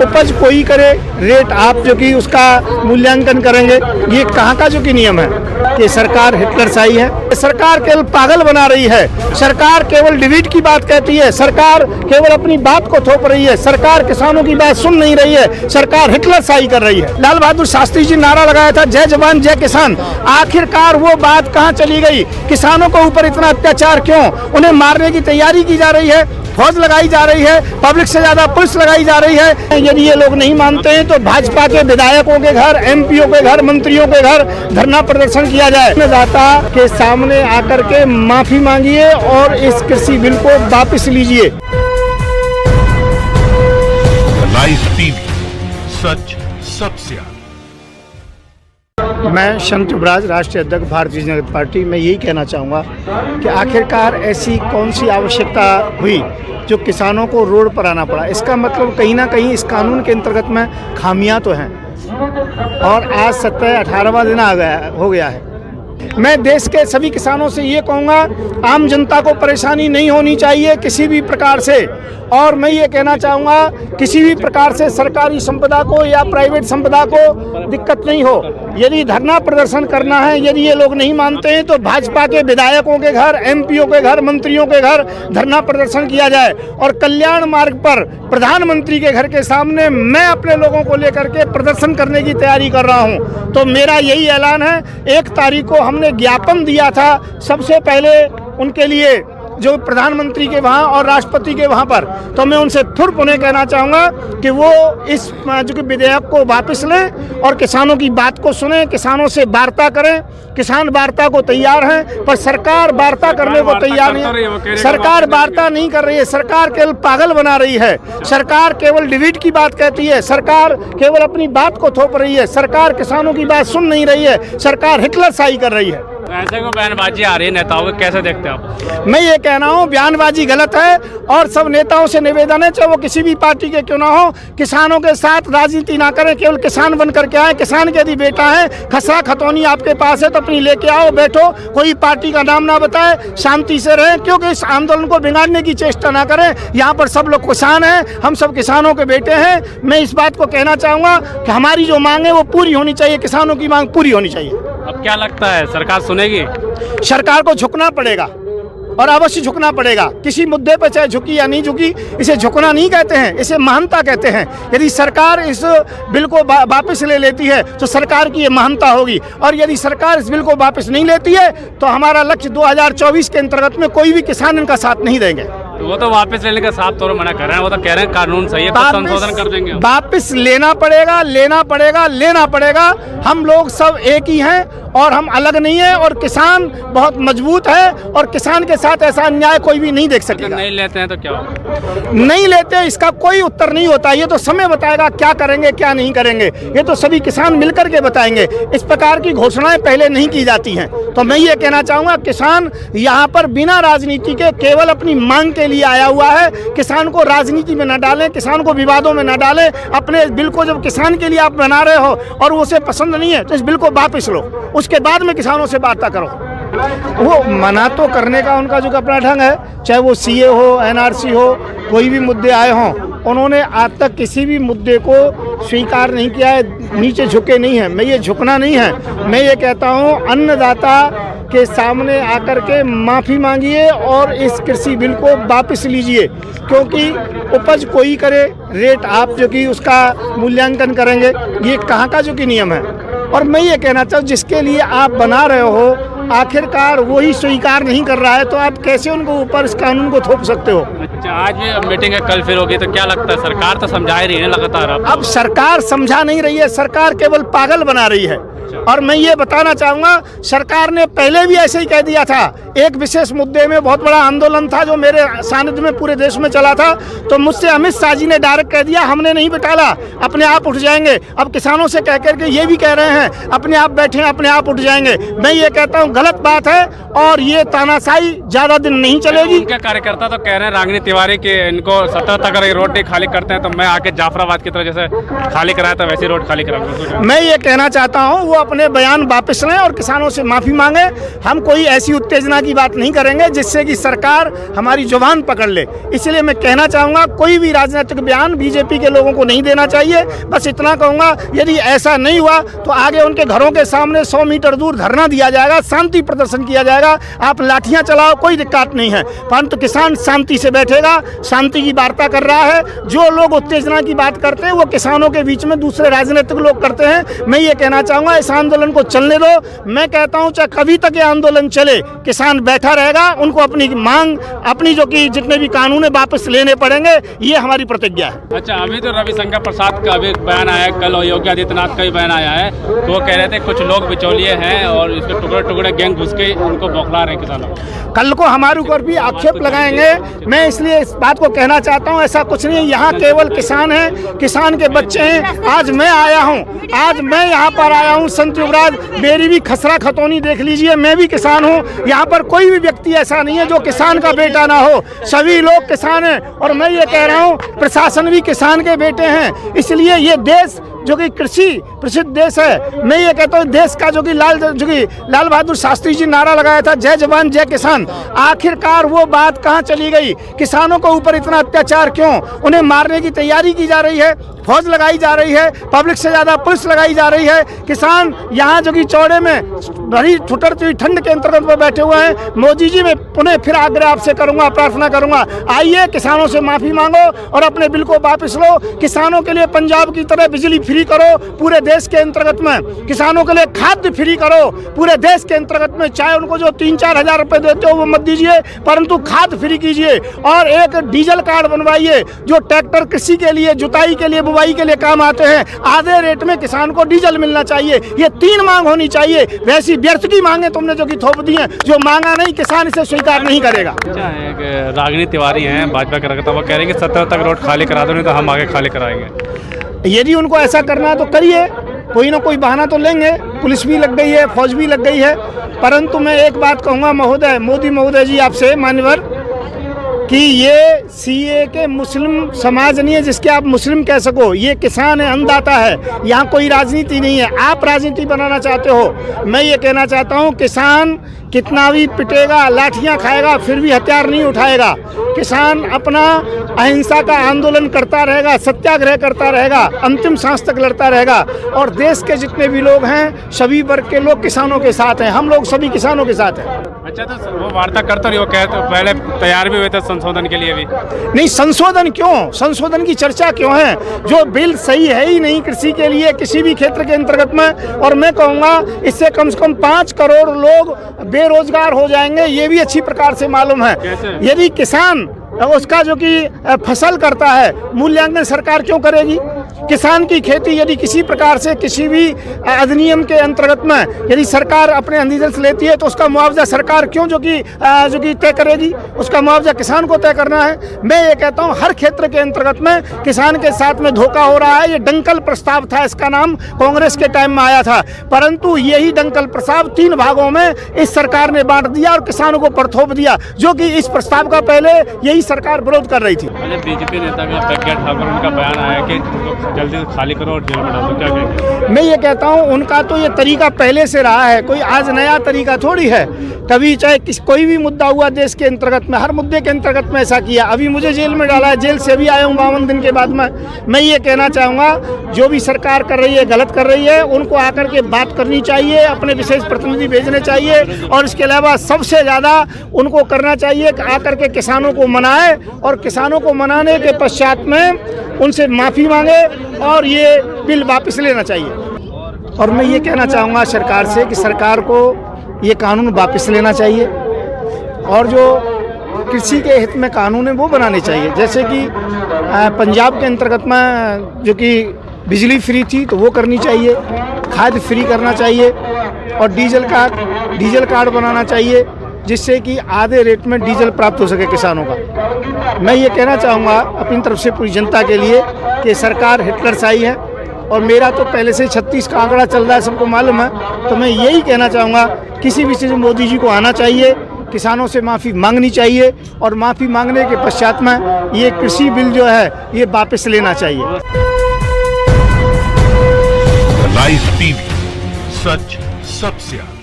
उपज कोई करे, रेट आप जो कि उसका मूल्यांकन करेंगे। ये कहाँ का जो कि नियम है कि सरकार हिटलरशाही है, सरकार केवल पागल बना रही है, सरकार केवल डिबेट की बात कहती है, सरकार केवल अपनी बात को थोप रही है, सरकार किसानों की बात सुन नहीं रही है, सरकार हिटलरशाही कर रही है। लाल बहादुर शास्त्री जी नारा लगाया था जय जवान जय किसान, आखिरकार वो बात कहाँ चली गई? किसानों के ऊपर इतना अत्याचार क्यों? उन्हें मारने की तैयारी की जा रही है, फौज लगाई जा रही है, पब्लिक से ज्यादा पुलिस लगाई जा रही है। यदि ये लोग नहीं मानते हैं तो भाजपा के विधायकों के घर, एमपीओ के घर, मंत्रियों के घर धरना प्रदर्शन किया जाए। दाता के सामने आकर के माफी मांगिए और इस कृषि बिल को वापस लीजिए। लाइव टीवी, सच सबसे आगे। मैं संत युवराज, राष्ट्रीय अध्यक्ष भारतीय जनता पार्टी। मैं यही कहना चाहूँगा कि आखिरकार ऐसी कौन सी आवश्यकता हुई जो किसानों को रोड पर आना पड़ा। इसका मतलब कहीं ना कहीं इस कानून के अंतर्गत में खामियां तो हैं और आज 17-18वां दिन हो गया है। मैं देश के सभी किसानों से ये कहूँगा, आम जनता को परेशानी नहीं होनी चाहिए किसी भी प्रकार से। और मैं ये कहना चाहूँगा किसी भी प्रकार से सरकारी संपदा को या प्राइवेट संपदा को दिक्कत नहीं हो। यदि धरना प्रदर्शन करना है, यदि ये लोग नहीं मानते हैं तो भाजपा के विधायकों के घर, एमपीओ के घर, मंत्रियों के घर धरना प्रदर्शन किया जाए। और कल्याण मार्ग पर प्रधानमंत्री के घर के सामने मैं अपने लोगों को लेकर के प्रदर्शन करने की तैयारी कर रहा हूँ। तो मेरा यही ऐलान है। 1 तारीख को हमने ज्ञापन दिया था सबसे पहले उनके लिए, जो प्रधानमंत्री के वहाँ और राष्ट्रपति के वहाँ पर। तो मैं उनसे फिर पुनः कहना चाहूँगा कि वो इस जो कि विधेयक को वापस लें और किसानों की बात को सुनें, किसानों से वार्ता करें। किसान वार्ता को तैयार हैं, पर सरकार वार्ता करने को तैयार नहीं। सरकार वार्ता नहीं कर रही है, सरकार केवल पागल बना रही है, सरकार केवल डिबेट की बात कहती है, सरकार केवल अपनी बात को थोप रही है, सरकार किसानों की बात सुन नहीं रही है, सरकार हिटलरशाही कर रही है। ऐसे को बयानबाजी आ रही है नेताओं को, कैसे देखते हैं आप? मैं ये कहना हूँ बयानबाजी गलत है और सब नेताओं से निवेदन है, चाहे वो किसी भी पार्टी के क्यों ना हो, किसानों के साथ राजनीति ना करें, केवल किसान बन करके आए। किसान के यदि बेटा है, खसरा खतौनी आपके पास है तो अपनी लेके आओ, बैठो, कोई पार्टी का नाम ना बताए, शांति से रहें, क्योंकि इस आंदोलन को बिगाड़ने की चेष्टा ना करें। यहाँ पर सब लोग किसान हैं, हम सब किसानों के बेटे हैं। मैं इस बात को कहना चाहूँगा कि हमारी जो मांग है वो पूरी होनी चाहिए, किसानों की मांग पूरी होनी चाहिए। अब क्या लगता है सरकार सुनेगी? सरकार को झुकना पड़ेगा और अवश्य झुकना पड़ेगा। किसी मुद्दे पर चाहे झुकी या नहीं झुकी, इसे झुकना नहीं कहते हैं, इसे महानता कहते हैं। यदि सरकार इस बिल को वापस ले लेती है तो सरकार की ये महानता होगी, और यदि सरकार इस बिल को वापस नहीं लेती है तो हमारा लक्ष्य 2024 के अंतर्गत में कोई भी किसान इनका साथ नहीं देंगे। वो तो वापस लेने का साफ तौर मना कर रहे हैं, वो तो कह रहे हैं कानून सही है, संशोधन कर देंगे। वापस लेना पड़ेगा, लेना पड़ेगा, लेना पड़ेगा। हम लोग सब एक ही हैं और हम अलग नहीं है, और किसान बहुत मजबूत है और किसान के साथ ऐसा अन्याय कोई भी नहीं देख सकेगा। नहीं लेते हैं तो क्या होगा? नहीं लेते, इसका कोई उत्तर नहीं होता। ये तो समय बताएगा क्या करेंगे क्या नहीं करेंगे, ये तो सभी किसान मिलकर के बताएंगे। इस प्रकार की घोषणाएं पहले नहीं की जाती हैं। तो मैं ये कहना चाहूँगा किसान यहाँ पर बिना राजनीति के केवल अपनी मांग के लिए आया हुआ है। किसान को राजनीति में न डालें, किसान को विवादों में न डालें। अपने बिल को जब किसान के लिए आप बना रहे हो और उसे पसंद नहीं है तो इस बिल को वापस लो, उसके बाद में किसानों से वार्ता करो। वो मना तो करने का उनका जो अपना ढंग है, चाहे वो सीए हो, एनआरसी हो, कोई भी मुद्दे आए हों, उन्होंने आज तक किसी भी मुद्दे को स्वीकार नहीं किया है, नीचे झुके नहीं हैं। मैं ये झुकना नहीं है, मैं ये कहता हूँ अन्नदाता के सामने आकर के माफ़ी मांगिए और इस कृषि बिल को वापस लीजिए, क्योंकि उपज कोई करे, रेट आप जो कि उसका मूल्यांकन करेंगे। ये कहाँ का जो कि नियम है। और मैं ये कहना चाहूँ जिसके लिए आप बना रहे हो आखिरकार वही स्वीकार नहीं कर रहा है तो आप कैसे उनको ऊपर इस कानून को थोप सकते हो? अच्छा, आज भी मीटिंग है, कल फिर होगी, तो क्या लगता है सरकार तो समझा ही रही है लगातार? अब सरकार समझा नहीं रही है, सरकार केवल पागल बना रही है। और मैं ये बताना चाहूँगा सरकार ने पहले भी ऐसे ही कह दिया था। एक विशेष मुद्दे में बहुत बड़ा आंदोलन था जो मेरे सानिध्य में पूरे देश में चला था, तो मुझसे अमित शाह जी ने डायरेक्ट कह दिया हमने नहीं बिठाला, अपने आप उठ जाएंगे। अब किसानों से कह करके ये भी कह रहे हैं अपने आप बैठे अपने आप उठ जाएंगे। मैं ये कहता हूँ गलत बात है और ये तानाशाही ज़्यादा दिन नहीं चलेगी। उनके कार्यकर्ता तो कह रहे हैं रागिनी तिवारी के इनको 17 तक अगर रोड नहीं खाली करते हैं तो मैं आके जाफराबाद की तरह जैसे खाली कराया था वैसे रोड खाली करा। मैं ये कहना चाहता हूँ वो अपने बयान वापस लें और किसानों से माफ़ी मांगे। हम कोई ऐसी उत्तेजना की बात नहीं करेंगे जिससे कि सरकार हमारी जुबान पकड़ ले। इसलिए मैं कहना चाहूँगा कोई भी राजनीतिक बयान बीजेपी के लोगों को नहीं देना चाहिए। बस इतना कहूँगा, यदि ऐसा नहीं हुआ तो आगे उनके घरों के सामने 100 मीटर दूर धरना दिया जाएगा, शांति प्रदर्शन किया जाएगा। आप लाठियाँ चलाओ, कोई दिक्कत नहीं है, परंतु किसान शांति से बैठेगा, शांति की वार्ता कर रहा है। जो लोग उत्तेजना की बात करते हैं वो किसानों के बीच में दूसरे राजनीतिक लोग करते हैं। मैं ये कहना चाहूँगा इस आंदोलन को चलने दो। मैं कहता हूँ चाहे कभी तक ये आंदोलन चले, किसान बैठा रहेगा। उनको अपनी मांग, अपनी जो कि जितने भी कानून है वापस लेने पड़ेंगे, ये हमारी प्रतिज्ञा है। अच्छा, अभी तो रविशंकर प्रसाद का अभी बयान आया है, कल योगी आदित्यनाथ का भी बयान आया है, तो वो कह रहे थे कुछ लोग बिचौलिए हैं और इसके टुकड़े टुकड़े गैंग घुस के उनको बौखला रहे हैं किसानों। कल को हमारे ऊपर भी आक्षेप लगाएंगे। मैं इसलिए इस बात को कहना चाहता हूँ, ऐसा कुछ नहीं है। यहाँ केवल किसान हैं, किसान के बच्चे हैं। आज मैं आया हूँ, आज मैं यहाँ पर आया हूँ संत युवराज, मेरी भी खसरा खतौनी देख लीजिए, मैं भी किसान हूँ। यहाँ पर कोई भी व्यक्ति ऐसा नहीं है जो किसान का बेटा ना हो, सभी लोग किसान हैं। और मैं ये कह रहा हूँ प्रशासन भी किसान के बेटे हैं। इसलिए ये देश जो कि कृषि प्रसिद्ध देश है, मैं ये कहता हूँ देश का जो कि लाल बहादुर शास्त्री जी नारा लगाया था, जय जवान जय किसान, आखिरकार वो बात कहाँ चली गई? किसानों के ऊपर इतना अत्याचार क्यों? उन्हें मारने की तैयारी की जा रही है, फौज लगाई जा रही है, पब्लिक से ज़्यादा पुलिस लगाई जा रही है। किसान यहाँ जो कि चौड़े में बड़ी ठुठरती हुई ठंड के अंतर्गत में बैठे हुए हैं। मोदी जी मैं पुनः फिर आग्रह आपसे करूँगा, प्रार्थना करूँगा, आइए किसानों से माफ़ी मांगो और अपने बिल को वापस लो। किसानों के लिए पंजाब की तरह बिजली फ्री करो पूरे देश के अंतर्गत में, किसानों के लिए खाद्य फ्री करो पूरे देश के अंतर्गत में। चाहे उनको जो 3-4 हज़ार रुपये देते हो वो मत दीजिए, परंतु खाद फ्री कीजिए। और एक डीजल कार्ड बनवाइए जो ट्रैक्टर कृषि के लिए, जुताई के लिए, बुवाई के लिए काम आते हैं। आधे रेट में किसान को डीजल मिलना चाहिए। ये 3 मांग होनी चाहिए। वैसी व्यर्थ की मांगे तुमने जो कि थोप दी हैं, जो मांगा नहीं, किसान इसे स्वीकार नहीं करेगा। अच्छा, एक रागिनी तिवारी हैं भाजपा के रखता, वो कह रहे हैं कि 17 तक रोड खाली करा दो, नहीं तो हम आगे खाली कराएंगे। यदि उनको ऐसा करना है तो करिए, कोई ना कोई बहाना तो लेंगे। पुलिस भी लग गई है, फौज भी लग गई है। परंतु मैं एक बात कहूँगा महोदय, मोदी महोदय जी आपसे मान्यवर, कि ये सीए के मुस्लिम समाज नहीं है जिसके आप मुस्लिम कह सको। ये किसान है, अन्नदाता है। यहाँ कोई राजनीति नहीं है। आप राजनीति बनाना चाहते हो। मैं ये कहना चाहता हूँ किसान कितना भी पिटेगा, लाठियाँ खाएगा, फिर भी हथियार नहीं उठाएगा। किसान अपना अहिंसा का आंदोलन करता रहेगा, सत्याग्रह करता रहेगा, अंतिम सांस तक लड़ता रहेगा। और देश के जितने भी लोग हैं, सभी वर्ग के लोग किसानों के साथ हैं। हम लोग सभी किसानों के साथ हैं। अच्छा, तो वो वार्ता करते रही, वो कहते पहले तैयार भी हुए थे संशोधन के लिए भी। नहीं, संशोधन क्यों? संशोधन की चर्चा क्यों है? जो बिल सही है ही नहीं कृषि के लिए, किसी भी क्षेत्र के अंतर्गत में। और मैं कहूँगा इससे कम से कम 5 करोड़ लोग बेरोजगार हो जाएंगे, ये भी अच्छी प्रकार से मालूम है। यदि किसान उसका जो कि फसल करता है, मूल्यांकन सरकार क्यों करेगी? किसान की खेती यदि किसी प्रकार से किसी भी अधिनियम के अंतर्गत में यदि सरकार अपने अंदर से लेती है तो उसका मुआवजा सरकार क्यों जो कि तय करेगी? उसका मुआवजा किसान को तय करना है। मैं ये कहता हूँ हर क्षेत्र के अंतर्गत में किसान के साथ में धोखा हो रहा है। ये डंकल प्रस्ताव था, इसका नाम कांग्रेस के टाइम में आया था, परंतु यही डंकल प्रस्ताव 3 भागों में इस सरकार ने बांट दिया और किसानों को परथोप दिया, जो कि इस प्रस्ताव का पहले यही सरकार विरोध कर रही थी। बीजेपी नेता का प्रज्ञा ठाकुर, उनका बयान आया कि जल्दी से खाली करो और जेल में डालो, क्या कहेंगे? मैं ये कहता हूँ उनका तो ये तरीका पहले से रहा है, कोई आज नया तरीका थोड़ी है। कभी चाहे कोई भी मुद्दा हुआ देश के अंतर्गत में, हर मुद्दे के अंतर्गत में ऐसा किया। अभी मुझे जेल में डाला है, जेल से भी आया हूँ 52 दिन के बाद में। मैं ये कहना चाहूँगा जो भी सरकार कर रही है, गलत कर रही है, उनको आकर के बात करनी चाहिए, अपने विशेष प्रतिनिधि भेजने चाहिए। और इसके अलावा सबसे ज़्यादा उनको करना चाहिए कि आकर के किसानों को मनाए और किसानों को मनाने के पश्चात में उनसे माफ़ी मांगे और ये बिल वापस लेना चाहिए। और मैं ये कहना चाहूँगा सरकार से कि सरकार को ये कानून वापस लेना चाहिए और जो कृषि के हित में कानून है वो बनाने चाहिए। जैसे कि पंजाब के अंतर्गत में जो कि बिजली फ्री थी तो वो करनी चाहिए, खाद फ्री करना चाहिए और डीजल कार्ड बनाना चाहिए जिससे कि आधे रेट में डीजल प्राप्त हो सके किसानों का। मैं ये कहना चाहूँगा अपनी तरफ से पूरी जनता के लिए कि सरकार हिटलरशाही है और मेरा तो पहले से 36 का आंकड़ा चल रहा है, सबको मालूम है। तो मैं यही कहना चाहूँगा किसी भी चीज़ में मोदी जी को आना चाहिए, किसानों से माफ़ी मांगनी चाहिए और माफ़ी मांगने के पश्चात में ये कृषि बिल जो है ये वापस लेना चाहिए। लाइव टीवी सच सबसे आगे।